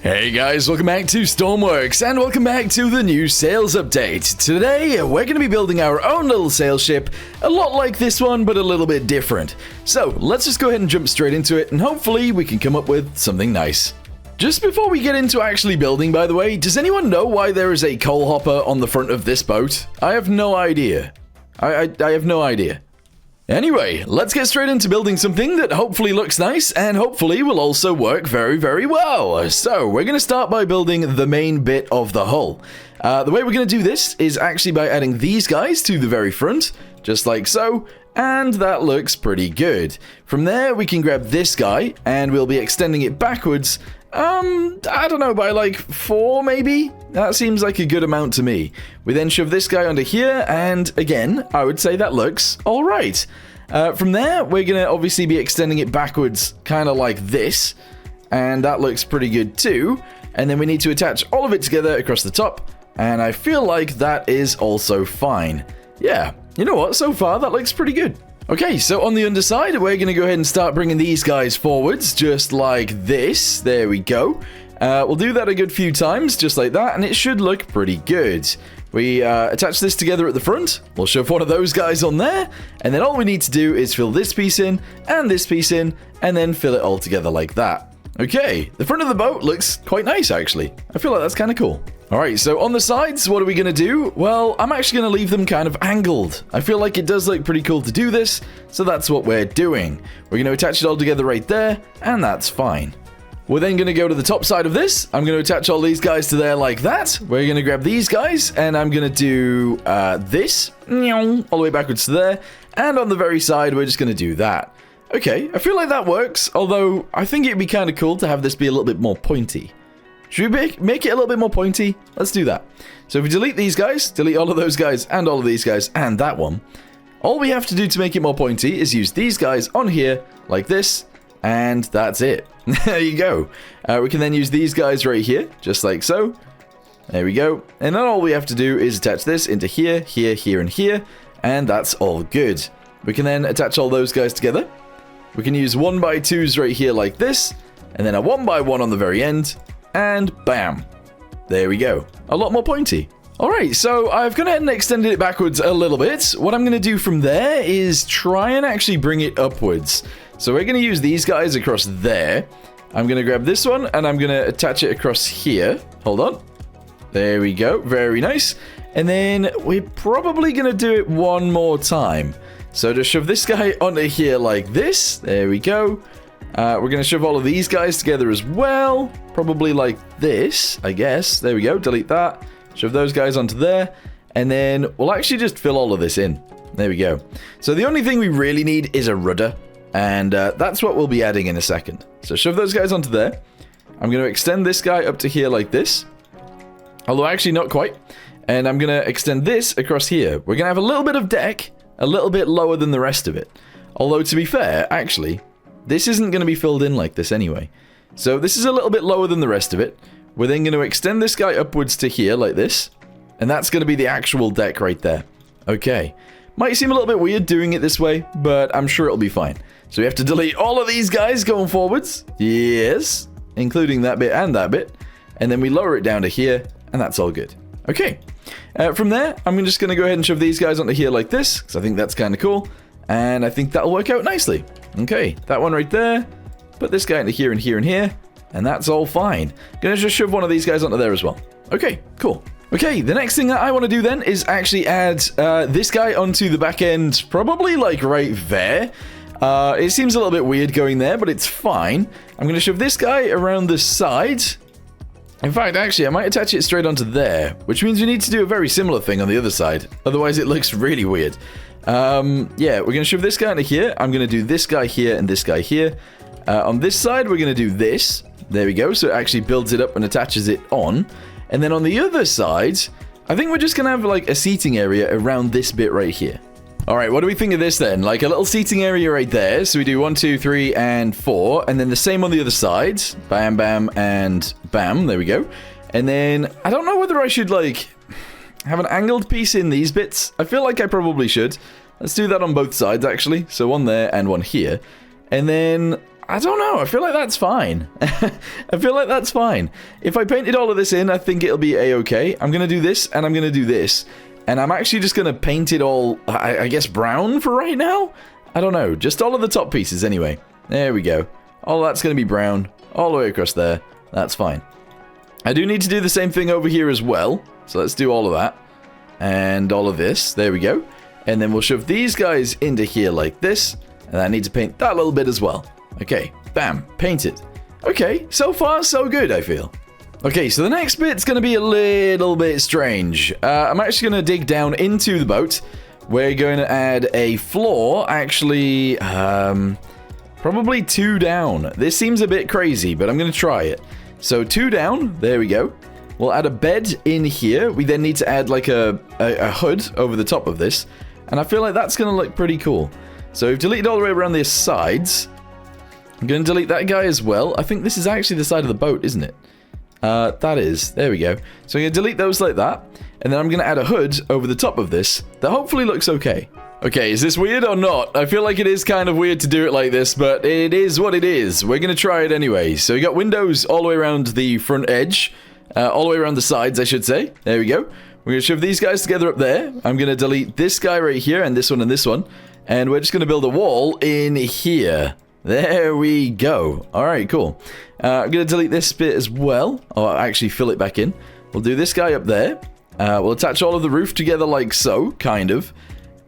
Hey guys, welcome back to Stormworks, and welcome back to the new SAILS update. Today, we're going to be building our own little sail ship, a lot like this one, but a little bit different. So, let's just go ahead and jump straight into it, and hopefully we can come up with something nice. Just before we get into actually building, by the way, does anyone know why there is a coal hopper on the front of this boat? I have no idea. I have no idea. Anyway, let's get straight into building something that hopefully looks nice and hopefully will also work very, very well. So, we're going to start by building the main bit of the hull. The way we're going to do this is actually by adding these guys to the very front, just like so, and that looks pretty good. From there, we can grab this guy and we'll be extending it backwards. I don't know, by like 4 maybe? That seems like a good amount to me. We then shove this guy under here, and again, I would say that looks alright. From there, we're going to obviously be extending it backwards, kind of like this, and that looks pretty good too. And then we need to attach all of it together across the top, and I feel like that is also fine. Yeah, you know what, so far that looks pretty good. Okay, so on the underside, we're going to go ahead and start bringing these guys forwards, just like this. There we go. We'll do that a good few times, just like that, and it should look pretty good. We attach this together at the front. We'll shove one of those guys on there, and then all we need to do is fill this piece in, and this piece in, and then fill it all together like that. Okay, the front of the boat looks quite nice, actually. I feel like that's kind of cool. Alright, so on the sides, what are we going to do? Well, I'm actually going to leave them kind of angled. I feel like it does look pretty cool to do this, so that's what we're doing. We're going to attach it all together right there, and that's fine. We're then going to go to the top side of this. I'm going to attach all these guys to there like that. We're going to grab these guys, and I'm going to do this, all the way backwards to there, and on the very side, we're just going to do that. Okay, I feel like that works, although I think it'd be kind of cool to have this be a little bit more pointy. Should we make it a little bit more pointy? Let's do that. So if we delete these guys, delete all of those guys, and all of these guys, and that one, all we have to do to make it more pointy is use these guys on here, like this, and that's it. There you go. We can then use these guys right here, just like so. There we go. And then all we have to do is attach this into here, here, here, and here, and that's all good. We can then attach all those guys together. We can use 1x2s right here like this, and then a 1x1 on the very end, and bam. There we go. A lot more pointy. Alright, so I've gone ahead and extended it backwards a little bit. What I'm going to do from there is try and actually bring it upwards. So we're going to use these guys across there. I'm going to grab this one, and I'm going to attach it across here. Hold on. There we go. Very nice. And then we're probably going to do it one more time. So to shove this guy onto here like this. There we go. We're going to shove all of these guys together as well. Probably like this, I guess. There we go. Delete that. Shove those guys onto there. And then we'll actually just fill all of this in. There we go. So the only thing we really need is a rudder. And that's what we'll be adding in a second. So shove those guys onto there. I'm going to extend this guy up to here like this. Although actually not quite. And I'm going to extend this across here. We're going to have a little bit of deck. A little bit lower than the rest of it. Although to be fair, actually, this isn't going to be filled in like this anyway. So this is a little bit lower than the rest of it. We're then going to extend this guy upwards to here like this. And that's going to be the actual deck right there. Okay. Might seem a little bit weird doing it this way, but I'm sure it'll be fine. So we have to delete all of these guys going forwards. Yes. Including that bit and that bit. And then we lower it down to here, and that's all good. Okay. From there, I'm just going to go ahead and shove these guys onto here like this, because I think that's kind of cool. And I think that'll work out nicely. Okay, that one right there. Put this guy into here and here and here. And that's all fine. Gonna just shove one of these guys onto there as well. Okay, cool. Okay, the next thing that I want to do then is actually add this guy onto the back end, probably like right there. It seems a little bit weird going there, but it's fine. I'm going to shove this guy around the side. In fact, actually, I might attach it straight onto there, which means we need to do a very similar thing on the other side. Otherwise, it looks really weird. Yeah, we're going to shove this guy into here. I'm going to do this guy here and this guy here. On this side, we're going to do this. There we go. So it actually builds it up and attaches it on. And then on the other side, I think we're just going to have like a seating area around this bit right here. All right, what do we think of this then? Like a little seating area right there. So we do 1, 2, 3, and 4. And then the same on the other side. Bam, bam, and bam. There we go. And then I don't know whether I should like have an angled piece in these bits. I feel like I probably should. Let's do that on both sides actually. So one there and one here. And then I don't know. I feel like that's fine. I feel like that's fine. If I painted all of this in, I think it'll be a-okay. I'm going to do this, and I'm going to do this. And I'm actually just going to paint it all, I guess, brown for right now? I don't know. Just all of the top pieces anyway. There we go. All of that's going to be brown. All the way across there. That's fine. I do need to do the same thing over here as well. So let's do all of that. And all of this. There we go. And then we'll shove these guys into here like this. And I need to paint that little bit as well. Okay. Bam. Painted. Okay. So far, so good, I feel. Okay, so the next bit's going to be a little bit strange. I'm actually going to dig down into the boat. We're going to add a floor. Actually, probably 2 down. This seems a bit crazy, but I'm going to try it. So 2 down. There we go. We'll add a bed in here. We then need to add like a hood over the top of this. And I feel like that's going to look pretty cool. So we've deleted all the way around the sides. I'm going to delete that guy as well. I think this is actually the side of the boat, isn't it? That is. There we go. So I'm going to delete those like that. And then I'm going to add a hood over the top of this. That hopefully looks okay. Okay, is this weird or not? I feel like it is kind of weird to do it like this, but it is what it is. We're going to try it anyway. So we got windows all the way around the front edge. All the way around the sides, I should say. There we go. We're going to shove these guys together up there. I'm going to delete this guy right here and this one and this one. And we're just going to build a wall in here. There we go. All right, cool. I'm going to delete this bit as well. Or actually fill it back in. We'll do this guy up there. We'll attach all of the roof together like so, kind of.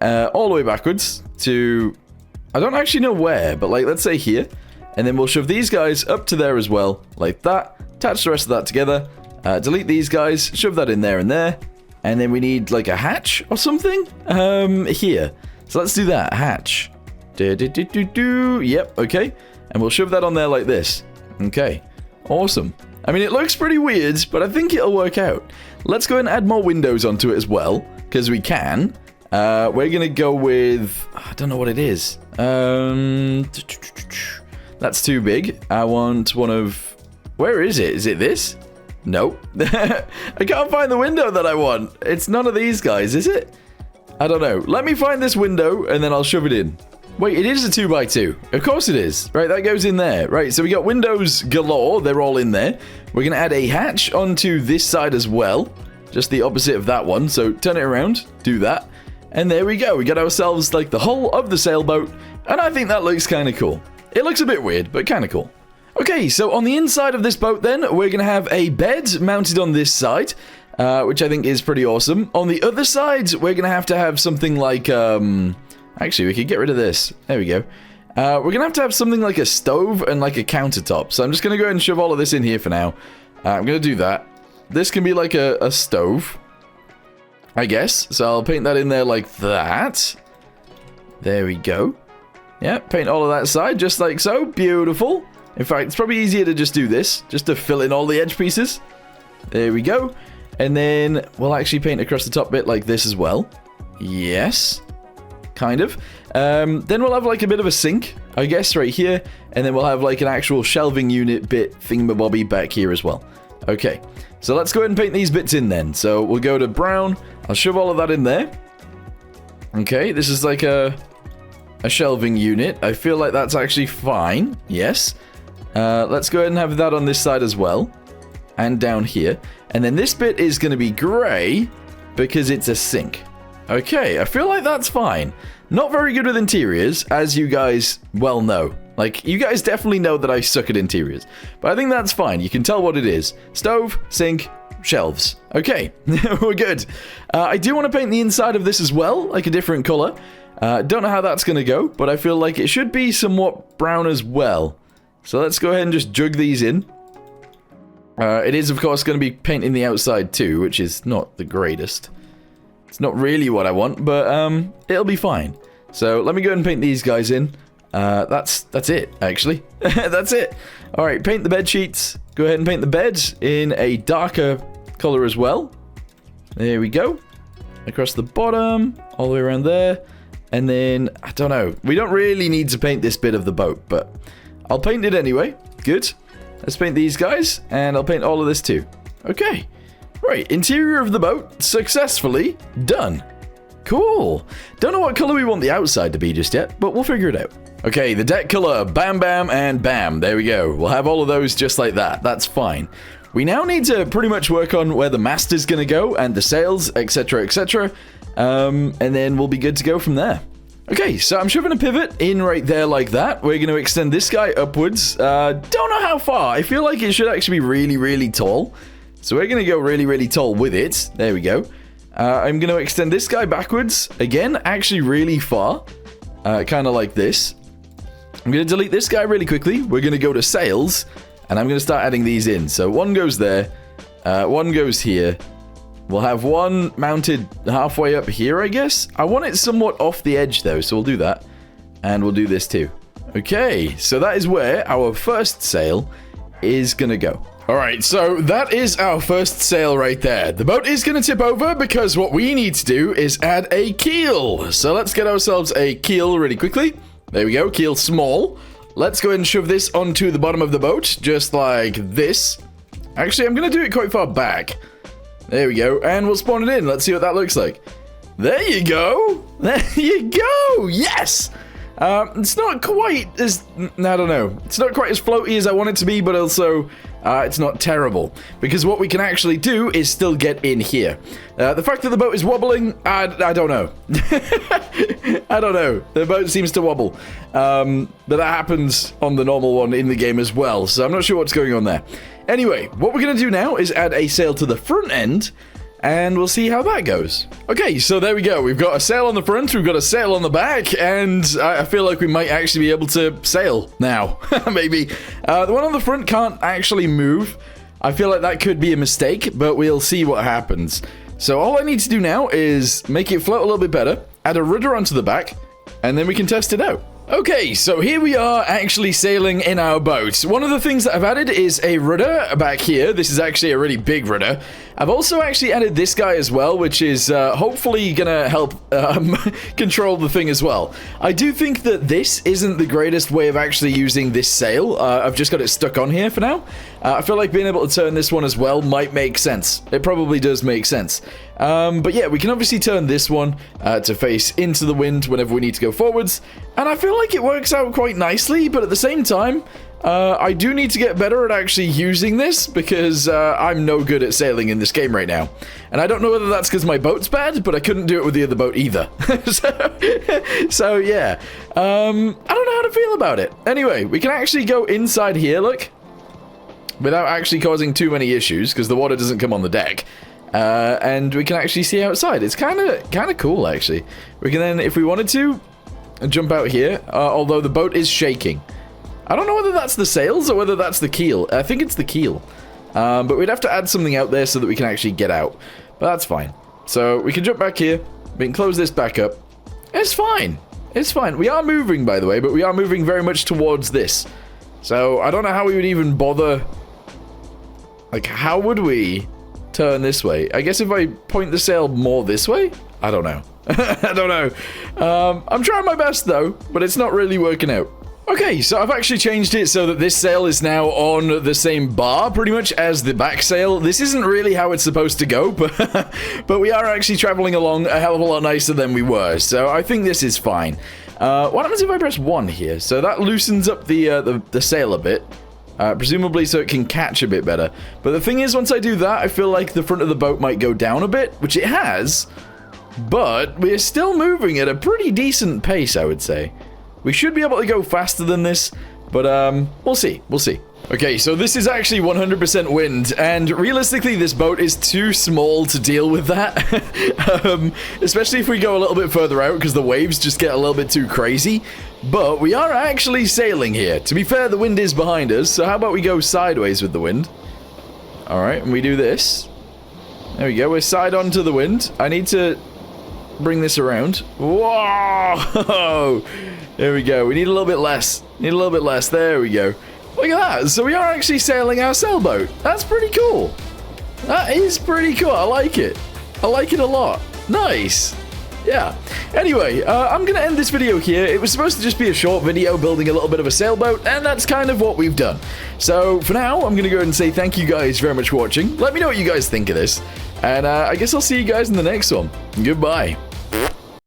All the way backwards to... I don't actually know where, but like, let's say here. And then we'll shove these guys up to there as well, like that. Attach the rest of that together. Delete these guys, shove that in there and there. And then we need like a hatch or something? Here. So let's do that, hatch. Yep, okay. And we'll shove that on there like this. Okay, awesome. I mean, it looks pretty weird, but I think it'll work out. Let's go and add more windows onto it as well, because we can. We're going to go with... I don't know what it is. That's too big. I want one of... Where is it? Is it this? Nope. I can't find the window that I want. It's none of these guys, is it? I don't know. Let me find this window, and then I'll shove it in. Wait, it is a 2x2. Of course it is. Right, that goes in there. Right, so we got windows galore. They're all in there. We're going to add a hatch onto this side as well. Just the opposite of that one. So turn it around. Do that. And there we go. We got ourselves like the hull of the sailboat. And I think that looks kind of cool. It looks a bit weird, but kind of cool. Okay, so on the inside of this boat then, we're going to have a bed mounted on this side. Which I think is pretty awesome. On the other side, we're going to have something like... Actually, we could get rid of this. There we go. We're going to have something like a stove and like a countertop. So I'm just going to go ahead and shove all of this in here for now. I'm going to do that. This can be like a stove, I guess. So I'll paint that in there like that. There we go. Yeah, paint all of that side just like so. Beautiful. In fact, it's probably easier to just do this. Just to fill in all the edge pieces. There we go. And then we'll actually paint across the top bit like this as well. Yes. Kind of. Then we'll have like a bit of a sink, I guess, right here. And then we'll have like an actual shelving unit bit thingamabobby back here as well. Okay. So let's go ahead and paint these bits in then. So we'll go to brown. I'll shove all of that in there. Okay. This is like a shelving unit. I feel like that's actually fine. Yes. Let's go ahead and have that on this side as well. And down here. And then this bit is going to be grey because it's a sink. Okay, I feel like that's fine. Not very good with interiors, as you guys well know. Like, you guys definitely know that I suck at interiors. But I think that's fine. You can tell what it is. Stove, sink, shelves. Okay, we're good. I do want to paint the inside of this as well, like a different color. Don't know how that's going to go, but I feel like it should be somewhat brown as well. So let's go ahead and just jug these in. It is, of course, going to be painting the outside too, which is not the greatest. It's not really what I want, but it'll be fine. So let me go ahead and paint these guys in. That's it, actually. That's it. All right, paint the bed sheets. Go ahead and paint the beds in a darker color as well. There we go. Across the bottom, all the way around there. And then, I don't know. We don't really need to paint this bit of the boat, but I'll paint it anyway. Good. Let's paint these guys, and I'll paint all of this too. Okay. Right, interior of the boat successfully done. Cool. Don't know what color we want the outside to be just yet, but we'll figure it out. Okay, the deck color, bam, bam, and bam. There we go. We'll have all of those just like that. That's fine. We now need to pretty much work on where the mast is going to go and the sails, etc., etc. And then we'll be good to go from there. Okay, so I'm shoving a pivot in right there like that. We're going to extend this guy upwards. Don't know how far. I feel like it should actually be really, really tall. So we're going to go really, really tall with it. There we go. I'm going to extend this guy backwards. Again, actually really far. Kind of like this. I'm going to delete this guy really quickly. We're going to go to sails, and I'm going to start adding these in. So one goes there, one goes here. We'll have one mounted halfway up here, I guess. I want it somewhat off the edge, though, so we'll do that. And we'll do this too. Okay, so that is where our first sail is going to go. All right, so that is our first sail right there. The boat is going to tip over because what we need to do is add a keel. So let's get ourselves a keel really quickly. There we go, keel small. Let's go ahead and shove this onto the bottom of the boat, just like this. Actually, I'm going to do it quite far back. There we go, and we'll spawn it in. Let's see what that looks like. There you go. There you go. Yes. It's not quite as, I don't know. It's not quite as floaty as I want it to be, but also it's not terrible. Because what we can actually do is still get in here. The fact that the boat is wobbling, I don't know. I don't know. The boat seems to wobble. But that happens on the normal one in the game as well, so I'm not sure what's going on there. Anyway, what we're going to do now is add a sail to the front end, and we'll see how that goes. Okay, so there we go. We've got a sail on the front, we've got a sail on the back, and I feel like we might actually be able to sail now. Maybe. The one on the front can't actually move. I feel like that could be a mistake, but we'll see what happens. So all I need to do now is make it float a little bit better, add a rudder onto the back, and then we can test it out. Okay, so here we are actually sailing in our boat. One of the things that I've added is a rudder back here. This is actually a really big rudder. I've also actually added this guy as well, which is hopefully gonna help control the thing as well. I do think that this isn't the greatest way of actually using this sail. I've just got it stuck on here for now. I feel like being able to turn this one as well might make sense. It probably does make sense. But yeah, we can obviously turn this one to face into the wind whenever we need to go forwards. And I feel like it works out quite nicely, but at the same time, I do need to get better at actually using this because I'm no good at sailing in this game right now. And I don't know whether that's because my boat's bad, but I couldn't do it with the other boat either. so yeah, I don't know how to feel about it. Anyway, we can actually go inside here, look, without actually causing too many issues because the water doesn't come on the deck. And we can actually see outside. It's kind of cool, actually. We can then, if we wanted to, jump out here, although the boat is shaking. I don't know whether that's the sails or whether that's the keel. I think it's the keel. But we'd have to add something out there so that we can actually get out. But that's fine. So we can jump back here. We can close this back up. It's fine. It's fine. We are moving, by the way, but we are moving very much towards this. So I don't know how we would even bother. Like, how would we turn this way? I guess if I point the sail more this way? I don't know. I don't know. I'm trying my best, though, but it's not really working out. Okay, so I've actually changed it so that this sail is now on the same bar, pretty much, as the back sail. This isn't really how it's supposed to go, but we are actually traveling along a hell of a lot nicer than we were, so I think this is fine. What happens if I press 1 here? So that loosens up the sail a bit, presumably so it can catch a bit better. But the thing is, once I do that, I feel like the front of the boat might go down a bit, which it has, but we're still moving at a pretty decent pace, I would say. We should be able to go faster than this, but we'll see. We'll see. Okay, so this is actually 100% wind, and realistically, this boat is too small to deal with that. Especially if we go a little bit further out, because the waves just get a little bit too crazy. But we are actually sailing here. To be fair, the wind is behind us, so how about we go sideways with the wind? Alright, and we do this. There we go, we're side on to the wind. I need to bring this around. Whoa! There we go. We need a little bit less. Need a little bit less. There we go. Look at that. So we are actually sailing our sailboat. That's pretty cool. That is pretty cool. I like it. I like it a lot. Nice. Yeah. Anyway, I'm going to end this video here. It was supposed to just be a short video building a little bit of a sailboat, and that's kind of what we've done. So for now, I'm going to go ahead and say thank you guys very much for watching. Let me know what you guys think of this. And I guess I'll see you guys in the next one. Goodbye.